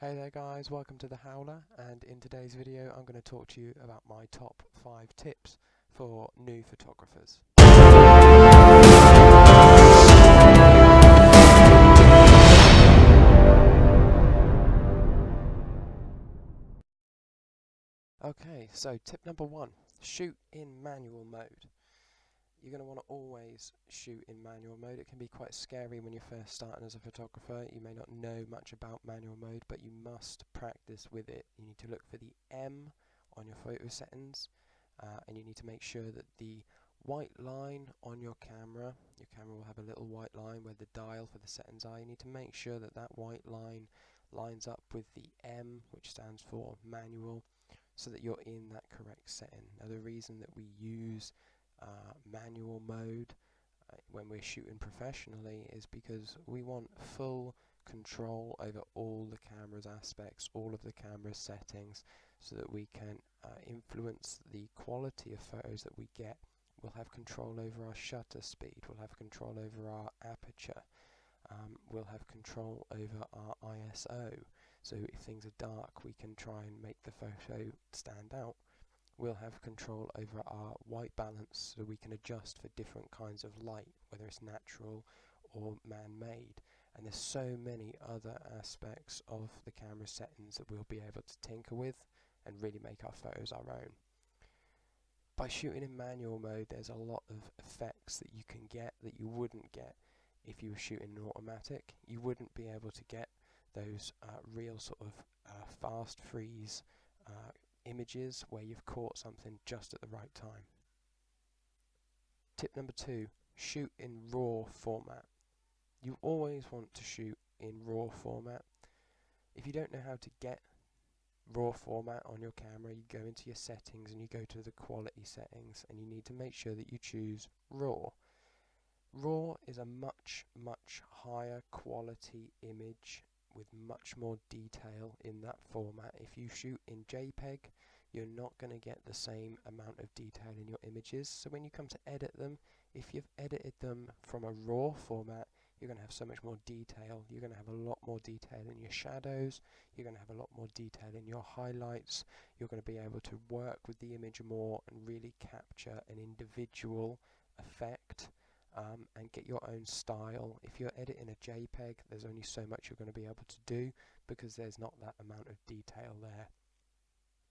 Hey there guys, welcome to the Howler, and in today's video I'm going to talk to you about my top 5 tips for new photographers. Okay, so tip number 1, shoot in manual mode. You're going to want to always shoot in manual mode. It can be quite scary when you're first starting as a photographer. You may not know much about manual mode, but you must practice with it. You need to look for the M on your photo settings, and you need to make sure that the white line on your camera will have a little white line where the dial for the settings are. You need to make sure that that white line lines up with the M, which stands for manual, so that you're in that correct setting. Now the reason that we use manual mode when we're shooting professionally is because we want full control over all the camera's aspects, all of the camera's settings, so that we can influence the quality of photos that we get. We'll have control over our shutter speed, we'll have control over our aperture, we'll have control over our ISO, so if things are dark we can try and make the photo stand out. We'll have control over our white balance, so we can adjust for different kinds of light, whether it's natural or man-made. And there's so many other aspects of the camera settings that we'll be able to tinker with and really make our photos our own. By shooting in manual mode, there's a lot of effects that you can get that you wouldn't get if you were shooting in automatic. You wouldn't be able to get those real sort of fast freeze images where you've caught something just at the right time. Tip number 2, shoot in RAW format. You always want to shoot in RAW format. If you don't know how to get RAW format on your camera, you go into your settings and you go to the quality settings and you need to make sure that you choose RAW. RAW is a much higher quality image with much more detail in that format. If you shoot in JPEG, you're not going to get the same amount of detail in your images. So when you come to edit them, if you've edited them from a RAW format, you're going to have so much more detail. You're going to have a lot more detail in your shadows, you're going to have a lot more detail in your highlights, you're going to be able to work with the image more and really capture an individual effect. And get your own style. If you're editing a JPEG, there's only so much you're going to be able to do because there's not that amount of detail there.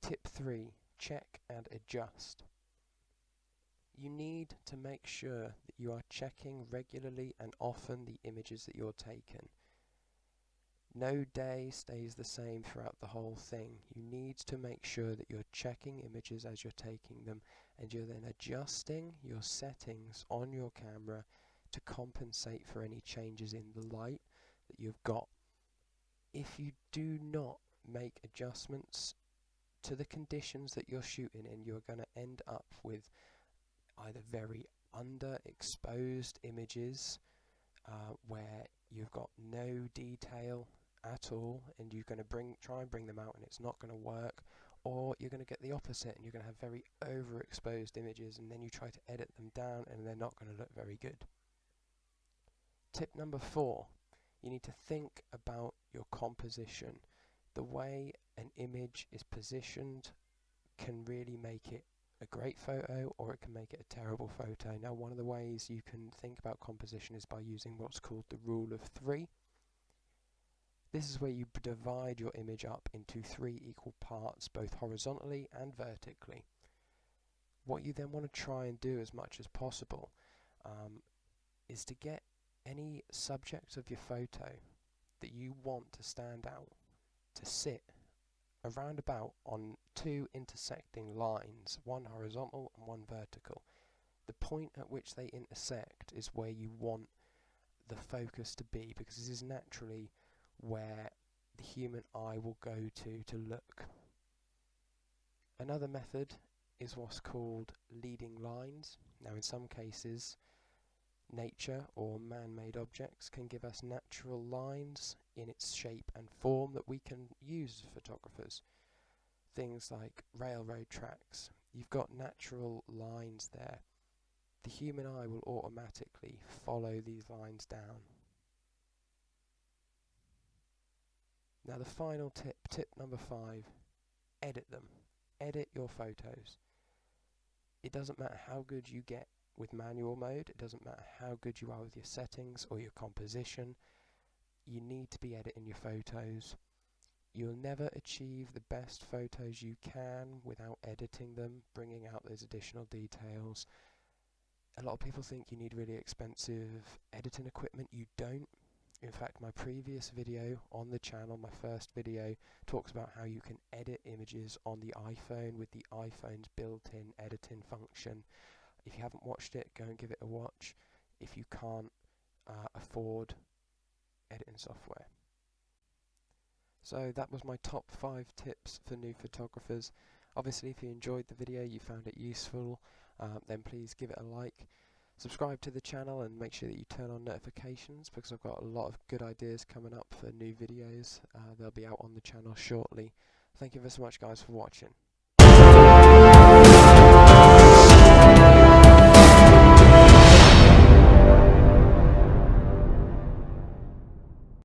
Tip 3, check and adjust. You need to make sure that you are checking regularly and often the images that you're taking. No day stays the same throughout the whole thing. You need to make sure that you're checking images as you're taking them, and you're then adjusting your settings on your camera to compensate for any changes in the light that you've got. If you do not make adjustments to the conditions that you're shooting in, you're going to end up with either very underexposed images where you've got no detail at all and you're going to try and bring them out and it's not going to work, or you're going to get the opposite and you're going to have very overexposed images and then you try to edit them down and they're not going to look very good. Tip number 4, you need to think about your composition. The way an image is positioned can really make it a great photo or it can make it a terrible photo. Now one of the ways you can think about composition is by using what's called the rule of 3. This is where you divide your image up into 3 equal parts, both horizontally and vertically. What you then want to try and do as much as possible is to get any subject of your photo that you want to stand out to sit around about on 2 intersecting lines, one horizontal and one vertical. The point at which they intersect is where you want the focus to be, because this is naturally where the human eye will go to look. Another method is what's called leading lines. Now in some cases nature or man-made objects can give us natural lines in its shape and form that we can use as photographers. Things like railroad tracks, you've got natural lines there. The human eye will automatically follow these lines down. Now the final tip, tip number 5, edit them. Edit your photos. It doesn't matter how good you get with manual mode, it doesn't matter how good you are with your settings or your composition, you need to be editing your photos. You'll never achieve the best photos you can without editing them, bringing out those additional details. A lot of people think you need really expensive editing equipment. You don't. In fact, my previous video on the channel, my first video, talks about how you can edit images on the iPhone with the iPhone's built-in editing function. If you haven't watched it, go and give it a watch if you can't afford editing software. So that was my top 5 tips for new photographers. Obviously, if you enjoyed the video, you found it useful, then please give it a like. Subscribe to the channel and make sure that you turn on notifications, because I've got a lot of good ideas coming up for new videos. They'll be out on the channel shortly. Thank you very so much, guys, for watching.